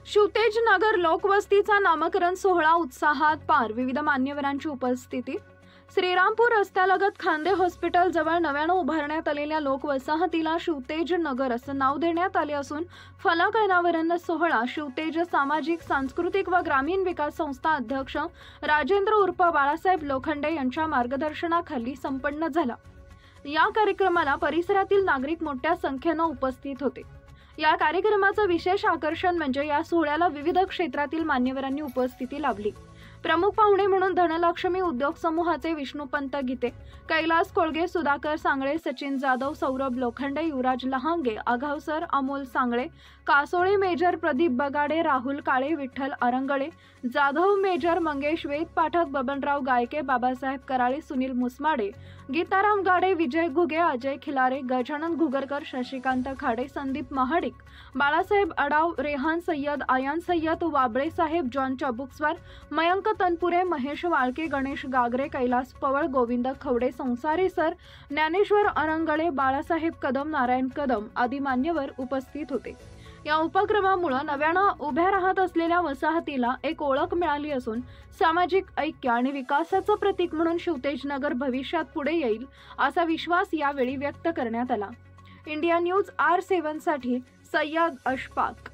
शिवतेज नगर लोकवस्तीचा नामकरण सोहळा उत्साहात पार। विविध मान्यवरांची उपस्थिती। श्रीरामपूर रस्त्यालगत खांदे हॉस्पिटल जवळ नव्याने उभारण्यात आलेल्या लोकवसाहतीला शिवतेज नगर असं नाव देण्यात आले असून फलक अनावरण सोहळा शिवतेज सामाजिक सांस्कृतिक व ग्रामीण विकास संस्था अध्यक्ष राजेंद्र उर्फ बाळासाहेब लोखंडे यांच्या मार्गदर्शनाखाली संपन्न झाला। या कार्यक्रमाला परिसरातील नागरिक मोठ्या संख्येने उपस्थित होते। या कार्यक्रमाचं विशेष आकर्षण म्हणजे या सोहळ्याला विविध क्षेत्रातील मान्यवरांनी उपस्थिती लाभली। प्रमुख पाहुणे म्हणून धनलक्ष्मी उद्योग समूहाचे विष्णुपंत गीते, कैलास कोळगे, सुधाकर सांगळे, सचिन जाधव, सौरभ लोखंडे, युवराज लहांगे, आघावसर अमोल सांगळे, कासोळे मेजर प्रदीप बगाडे, राहुल काळे, विठ्ठल अरंगळे, जाधव मेजर, मंगेश वेद पाठक, बबनराव गायके, बाबासाहेब कराळे, सुनील मुसमाडे, गीताराम गाडे, विजय घुगे, अजय खिलारे, गजानन घुगरकर, शशिकांत खाडे, संदीप महाडिक, बाळासाहेब अडाव, रेहान सय्यद, आयान सय्यद, वाबळे साहेब, जॉन चाबुकस्वार, मयंक तनपुरे, महेश वाळके, गणेश गागरे, कैलास पवळ, गोविंद खवडे, संसारी सर, ज्ञानेश्वर अरंगळे, बाळासाहेब कदम, नारायण कदम आदी मान्यवर उपस्थित होते। या उपक्रमामुळे नव्यानं उभ्या राहत असलेल्या वसाहतीला एक ओळख मिळाली असून सामाजिक ऐक्य आणि विकासाचं प्रतीक म्हणून शिवतेज नगर भविष्यात पुढे येईल असा विश्वास यावेळी व्यक्त करण्यात आला। इंडिया न्यूज R7 साठी सय्यद अशफाक।